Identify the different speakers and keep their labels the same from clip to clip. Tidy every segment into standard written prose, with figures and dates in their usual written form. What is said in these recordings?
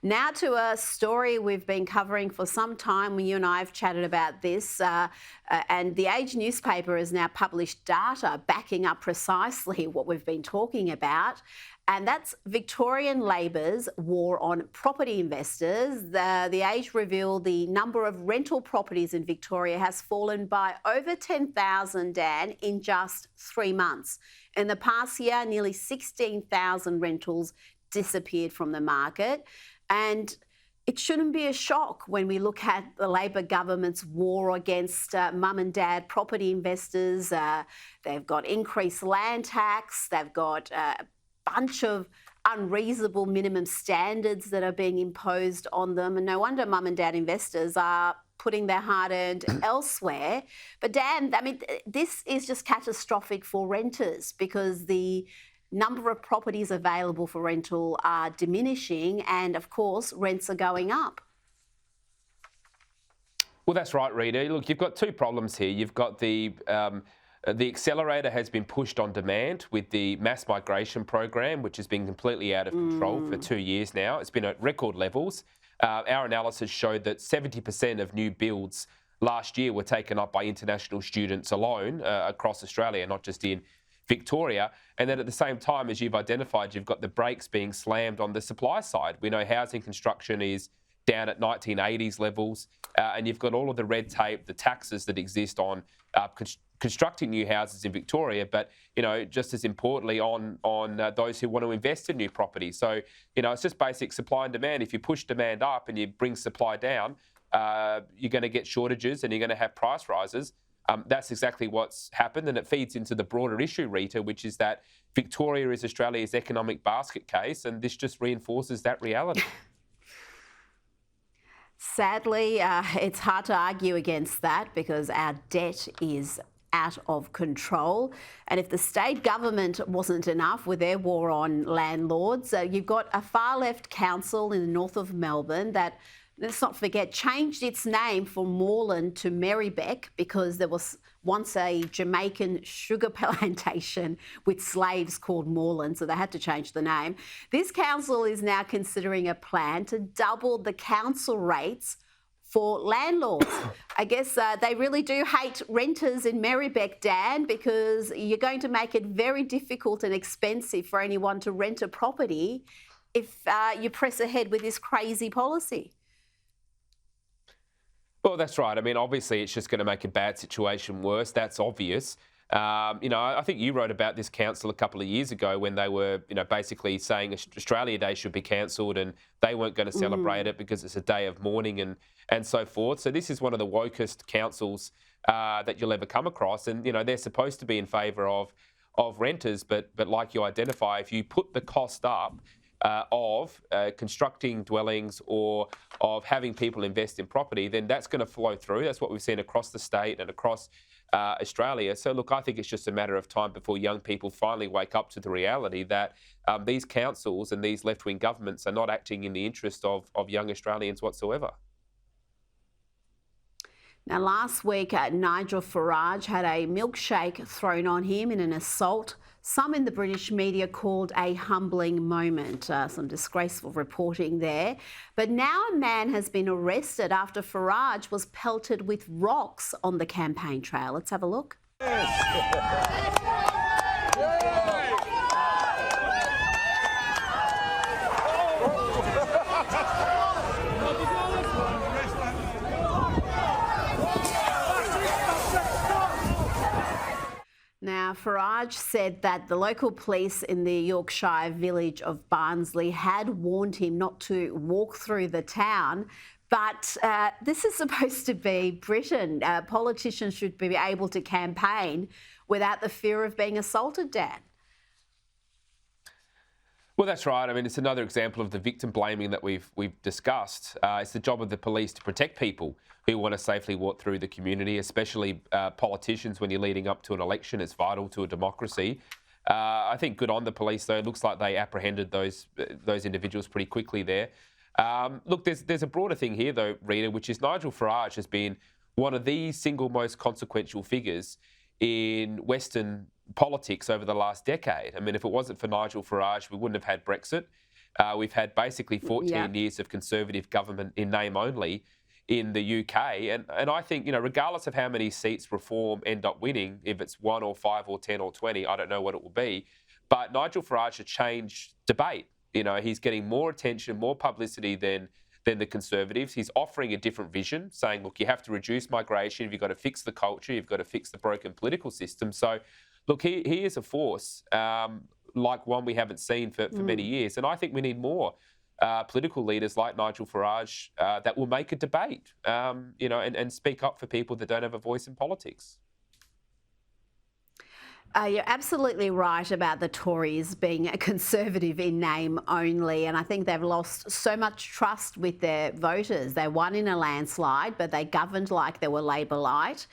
Speaker 1: Now to a story we've been covering for some time. You and I have chatted about this, and the Age newspaper has now published data backing up precisely what we've been talking about, and that's Victorian Labor's war on property investors. The Age revealed the number of rental properties in Victoria has fallen by over 10,000, Dan, in just 3 months. In the past year, nearly 16,000 rentals disappeared from the market. And it shouldn't be a shock when we look at the Labor government's war against mum and dad property investors. They've got increased land tax, they've got a bunch of unreasonable minimum standards that are being imposed on them. And no wonder mum and dad investors are putting their hard-earned elsewhere. But Dan, I mean, this is just catastrophic for renters because the number of properties available for rental are diminishing and, of course, rents are going up.
Speaker 2: Well, that's right, Rita. Look, you've got two problems here. You've got the accelerator has been pushed on demand with the mass migration program, which has been completely out of control for 2 years now. It's been at record levels. Our analysis showed that 70% of new builds last year were taken up by international students alone across Australia, not just in Victoria. And then at the same time, as you've identified, you've got the brakes being slammed on the supply side. We know housing construction is down at 1980s levels, and you've got all of the red tape, the taxes that exist on constructing new houses in Victoria, but, you know, just as importantly on those who want to invest in new property. So, you know, it's just basic supply and demand. If you push demand up and you bring supply down, you're going to get shortages and you're going to have price rises. That's exactly what's happened, and it feeds into the broader issue, Rita, which is that Victoria is Australia's economic basket case, and this just reinforces that reality.
Speaker 1: Sadly, it's hard to argue against that because our debt is out of control. And if the state government wasn't enough with their war on landlords, you've got a far-left council in the north of Melbourne that, let's not forget, changed its name from Moreland to Marybeck because there was once a Jamaican sugar plantation with slaves called Moreland, so they had to change the name. This council is now considering a plan to double the council rates for landlords. I guess they really do hate renters in Marybeck, Dan, because you're going to make it very difficult and expensive for anyone to rent a property if you press ahead with this crazy policy.
Speaker 2: Well, that's right. I mean, obviously, it's just going to make a bad situation worse. That's obvious. You know, I think you wrote about this council a couple of years ago when they were, you know, basically saying Australia Day should be cancelled and they weren't going to celebrate it because it's a day of mourning and so forth. So this is one of the wokest councils that you'll ever come across. And, you know, they're supposed to be in favour of renters. But like you identify, if you put the cost up of constructing dwellings or of having people invest in property, then that's going to flow through. That's what we've seen across the state and across Australia. So, look, I think it's just a matter of time before young people finally wake up to the reality that these councils and these left-wing governments are not acting in the interest of young Australians whatsoever.
Speaker 1: Now, last week, Nigel Farage had a milkshake thrown on him in an assault some in the British media called a humbling moment. Some disgraceful reporting there. But now a man has been arrested after Farage was pelted with rocks on the campaign trail. Let's have a look. Now, Farage said that the local police in the Yorkshire village of Barnsley had warned him not to walk through the town. But this is supposed to be Britain. Politicians should be able to campaign without the fear of being assaulted, Dan.
Speaker 2: Well, that's right. I mean, it's another example of the victim blaming that we've discussed. It's the job of the police to protect people who want to safely walk through the community, especially politicians when you're leading up to an election. It's vital to a democracy. I think good on the police, though. It looks like they apprehended those individuals pretty quickly there. Look, there's a broader thing here, though, Rita, which is Nigel Farage has been one of the single most consequential figures in Western politics over the last decade. I mean, if it wasn't for Nigel Farage, we wouldn't have had Brexit. We've had basically 14 years of Conservative government in name only in the UK. And I think, regardless of how many seats Reform end up winning, if it's 1 or 5 or 10 or 20, I don't know what it will be. But Nigel Farage has changed debate. He's getting more attention, more publicity than the Conservatives. He's offering a different vision, saying, look, you have to reduce migration, you've got to fix the culture, you've got to fix the broken political system. So, look, he is a force like one we haven't seen for many years. And I think we need more political leaders like Nigel Farage that will make a debate, and speak up for people that don't have a voice in politics.
Speaker 1: You're absolutely right about the Tories being a Conservative in name only, and I think they've lost so much trust with their voters. They won in a landslide, but they governed like they were Labor light.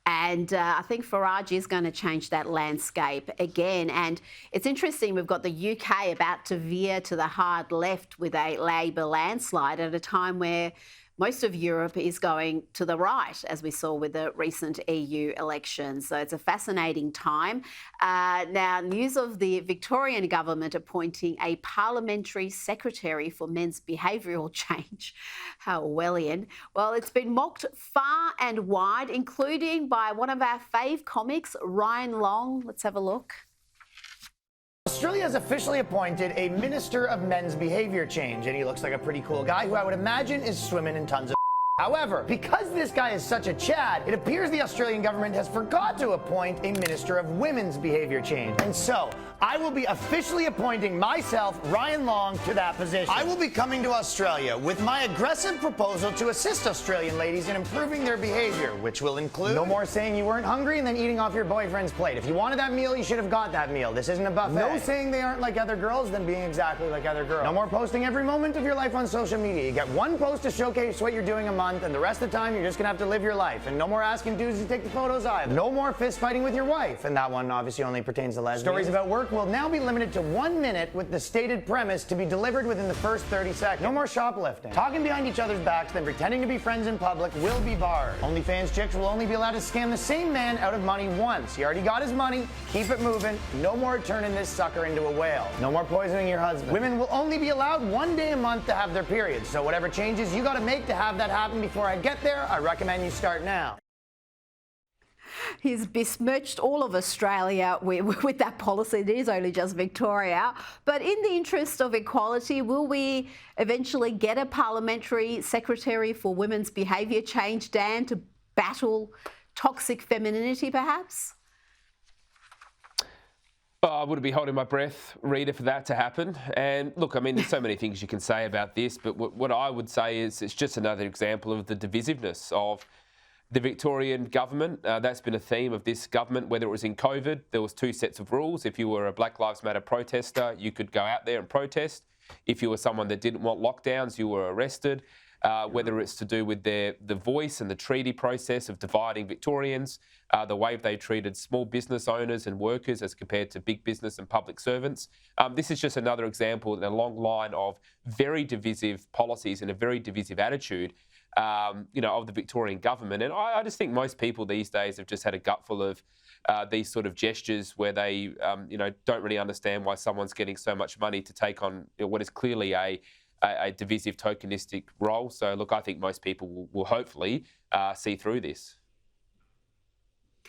Speaker 1: And I think Farage is going to change that landscape again. And it's interesting, we've got the UK about to veer to the hard left with a Labor landslide at a time where most of Europe is going to the right, as we saw with the recent EU elections. So it's a fascinating time. Now, news of the Victorian government appointing a parliamentary secretary for men's behavioural change. How Orwellian. Well, it's been mocked far and wide, including by one of our fave comics, Ryan Long. Let's have a look.
Speaker 3: Australia has officially appointed a Minister of Men's Behaviour Change, and he looks like a pretty cool guy who I would imagine is swimming in tons of However, because this guy is such a Chad, it appears the Australian government has forgot to appoint a Minister of Women's Behaviour Change. And so, I will be officially appointing myself, Ryan Long, to that position. I will be coming to Australia with my aggressive proposal to assist Australian ladies in improving their behaviour, which will include no more saying you weren't hungry and then eating off your boyfriend's plate. If you wanted that meal, you should have got that meal. This isn't a buffet. No saying they aren't like other girls, then being exactly like other girls. No more posting every moment of your life on social media. You get one post to showcase what you're doing a month, and the rest of the time you're just gonna have to live your life. And no more asking dudes to take the photos either. No more fist fighting with your wife, and that one obviously only pertains to lesbians. Stories about work will now be limited to 1 minute with the stated premise to be delivered within the first 30 seconds. No more shoplifting. Talking behind each other's backs, then pretending to be friends in public will be barred. OnlyFans chicks will only be allowed to scam the same man out of money once. He already got his money, keep it moving. No more turning this sucker into a whale. No more poisoning your husband. Women will only be allowed 1 day a month to have their periods. So whatever changes you gotta make to have that happen before I get there, I recommend you start now.
Speaker 1: He's besmirched all of Australia with that policy. It is only just Victoria. But in the interest of equality, will we eventually get a parliamentary secretary for women's behaviour change, Dan, to battle toxic femininity, perhaps?
Speaker 2: I wouldn't be holding my breath, Rita, for that to happen. And look, I mean, there's so many things you can say about this, but what I would say is it's just another example of the divisiveness of the Victorian government. That's been a theme of this government, whether it was in COVID, there was 2 sets of rules. If you were a Black Lives Matter protester, you could go out there and protest. If you were someone that didn't want lockdowns, you were arrested. Whether it's to do with the voice and the treaty process of dividing Victorians, the way they treated small business owners and workers as compared to big business and public servants. This is just another example in a long line of very divisive policies and a very divisive attitude, of the Victorian government. And I just think most people these days have just had a gutful of these sort of gestures where they, don't really understand why someone's getting so much money to take on what is clearly a divisive, tokenistic role. So, look, I think most people will hopefully see through this.